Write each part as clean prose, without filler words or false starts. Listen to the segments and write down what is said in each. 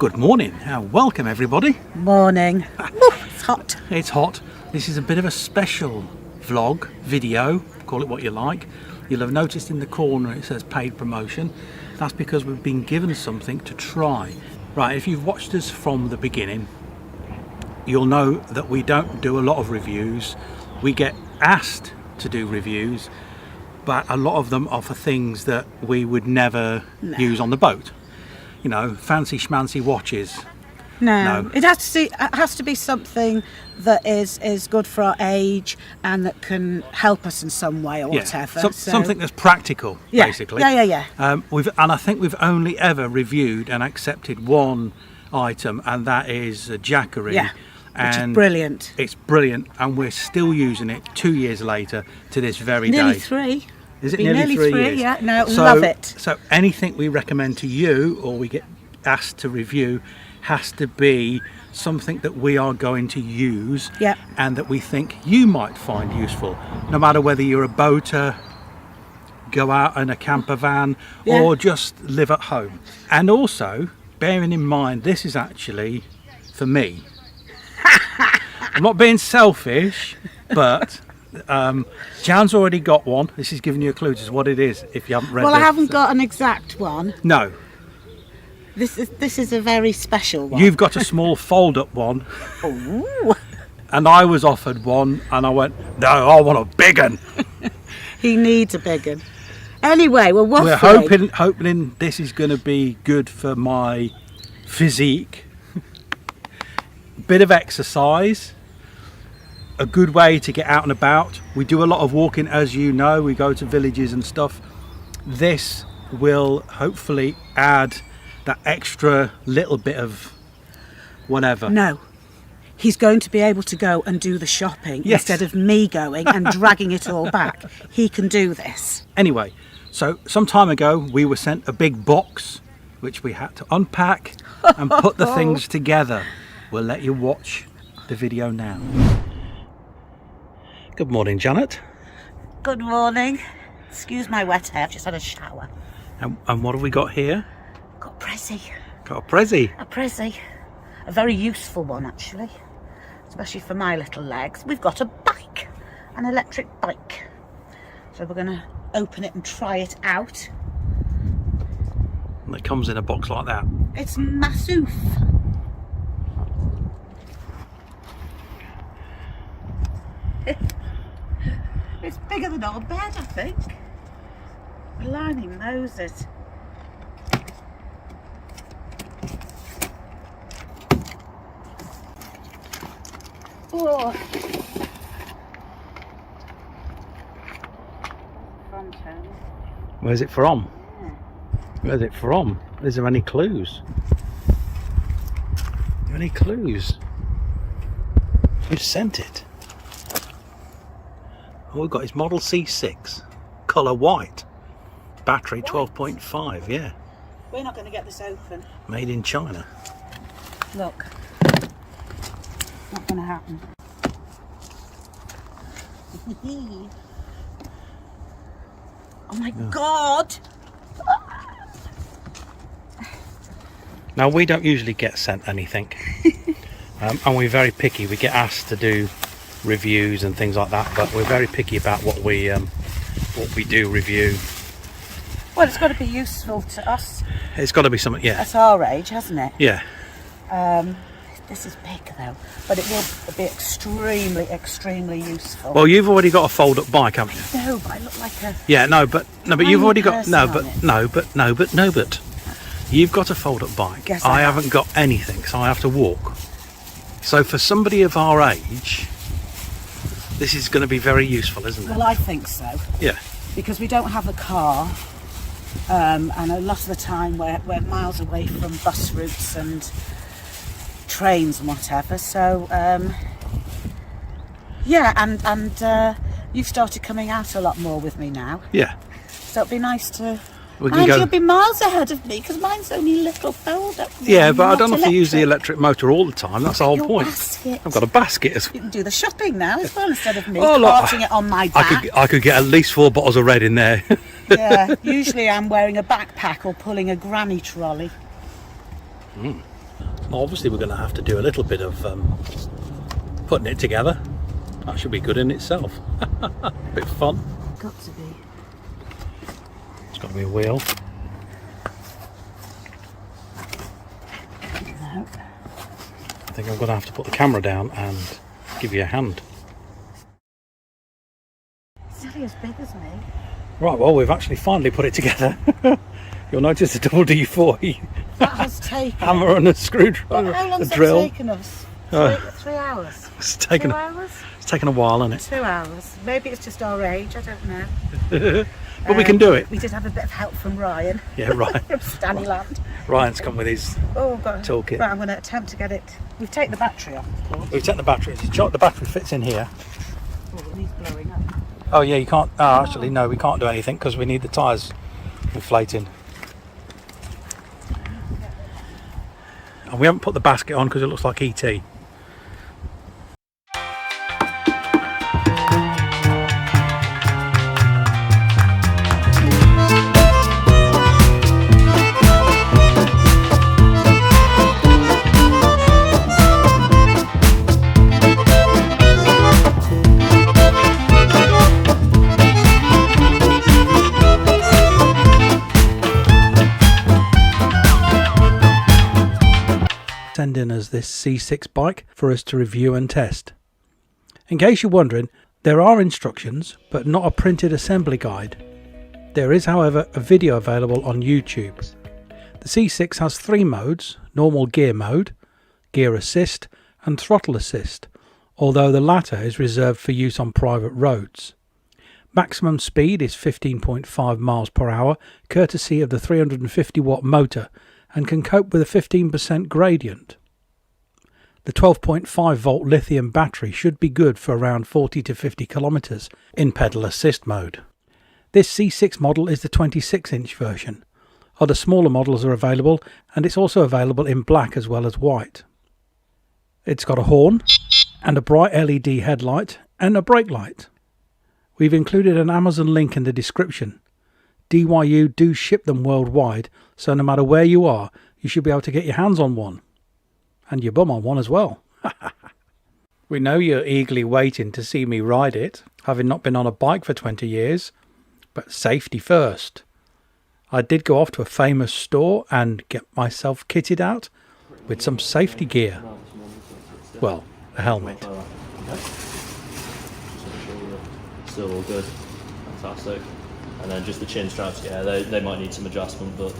Good morning and welcome everybody. Morning. Ooh, it's hot. It's hot. This is a bit of a special vlog, video, call it what you like. You'll have noticed in the corner it says paid promotion. That's because we've been given something to try. Right, if you've watched us from the beginning, you'll know that we don't do a lot of reviews. We get asked to do reviews, but a lot of them are for things that we would never use on the boat. You know, fancy schmancy watches. No. It has to be something that is good for our age and that can help us in some way or whatever. Something that's practical, basically. Yeah. And I think we've only ever reviewed and accepted one item, and that is a Jackery. Yeah, which is brilliant. It's brilliant, and we're still using it 2 years later to this very day. Nearly three. Is it nearly 3 years? Yeah, no, love it. So anything we recommend to you or we get asked to review has to be something that we are going to use and that we think you might find useful, no matter whether you're a boater, go out in a camper van or just live at home. And also bearing in mind this is actually for me. I'm not being selfish, but Jan's already got one. This is giving you a clue as to what it is if you haven't read it. Well, I haven't got an exact one. No. This is a very special one. You've got a small fold-up one. Ooh. And I was offered one and I went, no, I want a big one. He needs a big one. Anyway, we're hoping this is going to be good for my physique. Bit of exercise. A good way to get out and about. We do a lot of walking, as you know. We go to villages and stuff. This will hopefully add that extra little bit of whatever. No, he's going to be able to go and do the shopping instead of me going and dragging it all back. He can do this. Anyway, so some time ago we were sent a big box which we had to unpack and put the things together. We'll let you watch the video now. Good morning, Janet. Good morning. Excuse my wet hair, I've just had a shower. And what have we got here? Got a Prezi. Got a Prezi. A Prezi. A very useful one, actually. Especially for my little legs. We've got a bike. An electric bike. So we're going to open it and try it out. And it comes in a box like that. It's massive. It's bigger than our bed, I think. Blimey Moses. Oh. Where's it from? Yeah. Where's it from? Is there any clues? Are there any clues? Who sent it? All we've got is model C6, colour white, battery 12.5, yeah. We're not going to get this open. Made in China. Look. Not going to happen. Oh my God! Now we don't usually get sent anything, and we're very picky. We get asked to do reviews and things like that, but we're very picky about what we do review. Well, it's got to be useful to us. It's got to be something, yeah. At our age, hasn't it? Yeah. This is big though, but it will be extremely useful. Well, you've already got a fold-up bike, haven't you? No, but I look like a... Yeah, but you've already got... No, but you've got a fold-up bike. Yes, I haven't got anything, so I have to walk. So for somebody of our age, this is going to be very useful, isn't it? Well, I think so. Yeah. Because we don't have a car, and a lot of the time we're miles away from bus routes and trains and whatever. So yeah, and you've started coming out a lot more with me now. Yeah. So it'd be nice to... And you'll be miles ahead of me because mine's only a little fold-up. Yeah, but I don't have to use the electric motor all the time. That's the whole point. Basket. I've got a basket as well. You can do the shopping now as well instead of me carting it on my back. I could get at least 4 bottles of red in there. Yeah, usually I'm wearing a backpack or pulling a granny trolley. Obviously we're going to have to do a little bit of putting it together. That should be good in itself. Bit of fun. Got to be. It's got to be a wheel. No. I think I'm going to have to put the camera down and give you a hand. It's nearly as big as me. Right, well, we've actually finally put it together. You'll notice the double D40 That has taken. hammer and a screwdriver, How long's a that drill. taken us? 3 hours. It's taken 2 hours? It's taken a while, hasn't 2 hours. Maybe it's just our age, I don't know. it? But we can do it. We did have a bit of help from Ryan. Yeah, right. From Stanleyland. Ryan's come with his Oh god. toolkit. Right, I'm going to attempt to get it. We've taken the battery off, of course. We've taken the batteries. The battery fits in here. Oh, it needs blowing up. Oh yeah, you can't. Oh, actually, no, we can't do anything because we need the tyres inflating. And we haven't put the basket on because it looks like ET. Send in us this C6 bike for us to review and test. In case you're wondering, there are instructions but not a printed assembly guide. There is, however, a video available on YouTube. The C6 has 3 modes: normal gear mode, gear assist and throttle assist, although the latter is reserved for use on private roads. Maximum speed is 15.5 miles per hour, courtesy of the 350 watt motor, and can cope with a 15% gradient. The 12.5 volt lithium battery should be good for around 40 to 50 kilometers in pedal assist mode. This C6 model is the 26-inch version. Other smaller models are available, and it's also available in black as well as white. It's got a horn and a bright LED headlight and a brake light. We've included an Amazon link in the description. DYU do ship them worldwide, so no matter where you are, you should be able to get your hands on one. And your bum on one as well. We know you're eagerly waiting to see me ride it, having not been on a bike for 20 years. But safety first. I did go off to a famous store and get myself kitted out with some safety gear. Well, a helmet. Still all good. Fantastic. And then just the chin straps, yeah, they might need some adjustment, but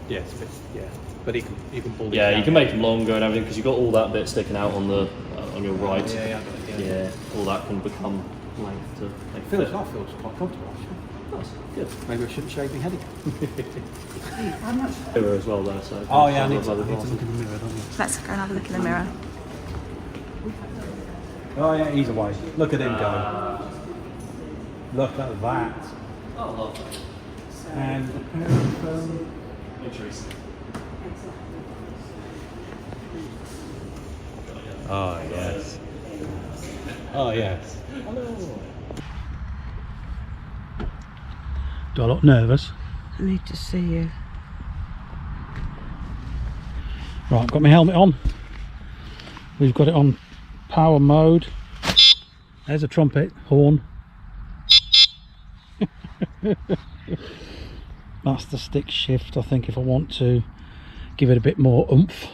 Yes, yeah. But you can pull. yeah, you can make them longer and everything because you've got all that bit sticking out on the on your right. Yeah, all that can become length to make fit. That feels quite comfortable. That's good. Maybe I shouldn't shave my head again. Mirror as well there, so. Oh yeah, I need to look in the mirror, don't you? Let's go and have a look in the mirror. Oh yeah, he's away. Look at him go. Look at that. Oh, lovely. And a pair of Interesting. oh yes. Oh yes. Hello. Do I look nervous? I need to see you. Right, I've got my helmet on. We've got it on power mode. There's a trumpet, horn. That's the stick shift, I think, if I want to give it a bit more oomph.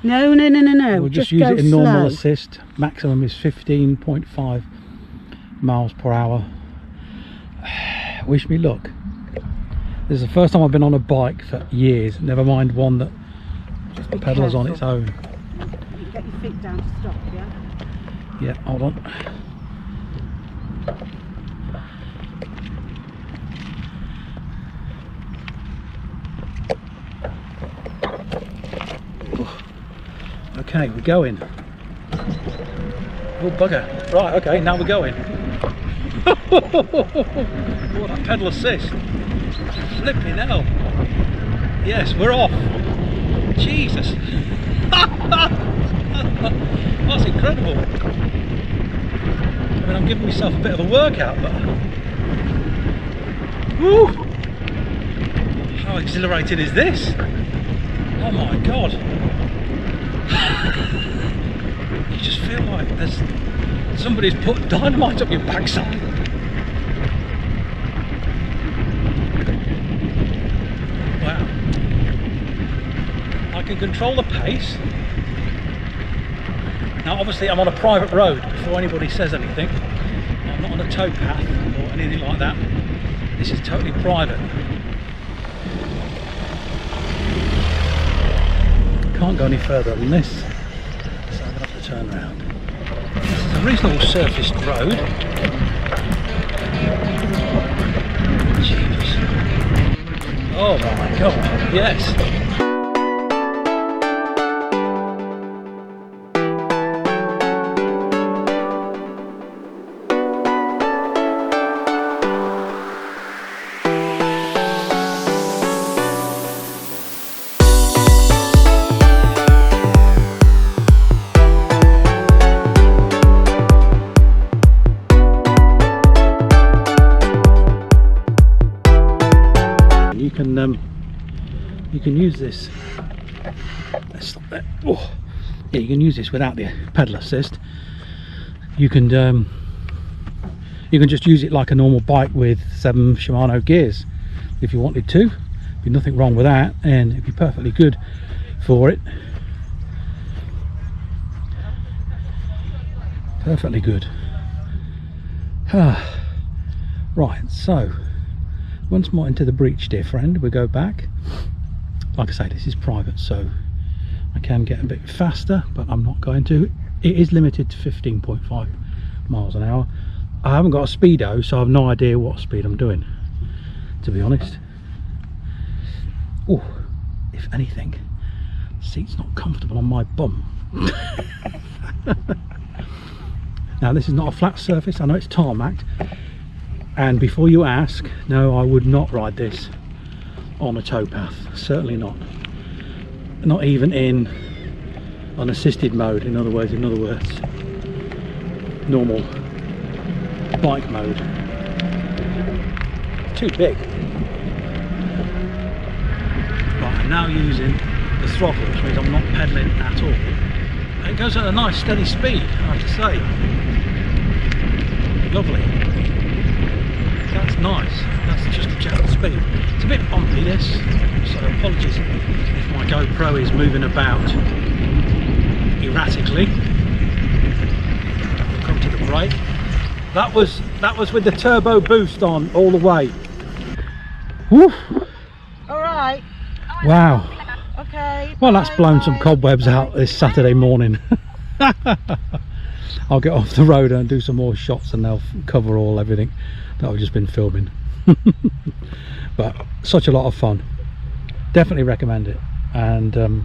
No. We'll just use go it in normal slow. assist. Maximum is 15.5 miles per hour. Wish me luck. This is the first time I've been on a bike for years, never mind one that Just be pedals on careful. its own. Get your feet down to stop, yeah? Yeah, hold on. Okay, we're going. Oh bugger. Right, okay, now we're going. Oh, that pedal assist. Flipping hell. Yes, we're off. Jesus. That's incredible. I mean, I'm giving myself a bit of a workout, but woo! How exhilarating is this? Oh my god. You just feel like somebody's put dynamite up your backside. Wow. I can control the pace. Now obviously I'm on a private road before anybody says anything. I'm not on a towpath or anything like that. This is totally private. Can't go any further than this, so I'm going to have to turn around. This is a reasonable surfaced road. Jesus. Oh my god, yes. You can use this. Let's stop there. Oh, yeah, you can use this without the pedal assist. You can just use it like a normal bike with 7 Shimano gears if you wanted to. There'd be nothing wrong with that, and it'd be perfectly good for it. Perfectly good. Right, so once more into the breach, dear friend, we go back. Like I say, this is private, so I can get a bit faster, but I'm not going to. It is limited to 15.5 miles an hour. I haven't got a speedo, so I have no idea what speed I'm doing, to be honest. Oh, if anything, the seat's not comfortable on my bum. Now this is not a flat surface, I know it's tarmacked, and before you ask, no, I would not ride this on a towpath, certainly not even in unassisted mode. In other words, normal bike mode. Too big. Right, I'm now using the throttle, which means I'm not pedaling at all. It goes at a nice steady speed, I have to say. Lovely. That's nice. That's just a gentle speed. It's a bit bumpy, this, so apologies if my GoPro is moving about erratically. We'll come to the brake. That was with the turbo boost on all the way. Woo! All right. Wow. Okay. Well, that's blown some cobwebs out this Saturday morning. I'll get off the road and do some more shots, and they'll cover everything that I've just been filming. But such a lot of fun. Definitely recommend it. And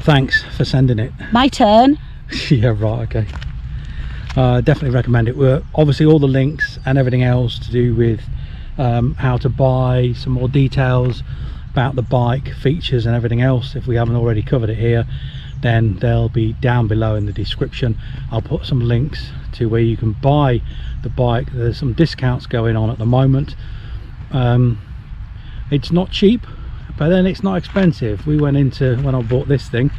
thanks for sending it. My turn. Yeah, right, okay. Definitely recommend it. We're obviously all the links and everything else to do with how to buy, some more details about the bike, features and everything else. If we haven't already covered it here, then they'll be down below in the description. I'll put some links to where you can buy the bike. There's some discounts going on at the moment. It's not cheap, but then it's not expensive. We went into, when I bought this thing,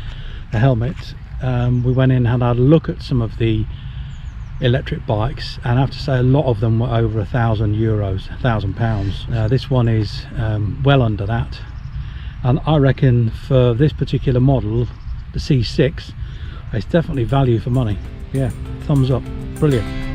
the helmet, we went in and had a look at some of the electric bikes, and I have to say a lot of them were over €1,000, £1,000. This one is well under that, and I reckon for this particular model, the C6, it's definitely value for money. Yeah, thumbs up, brilliant.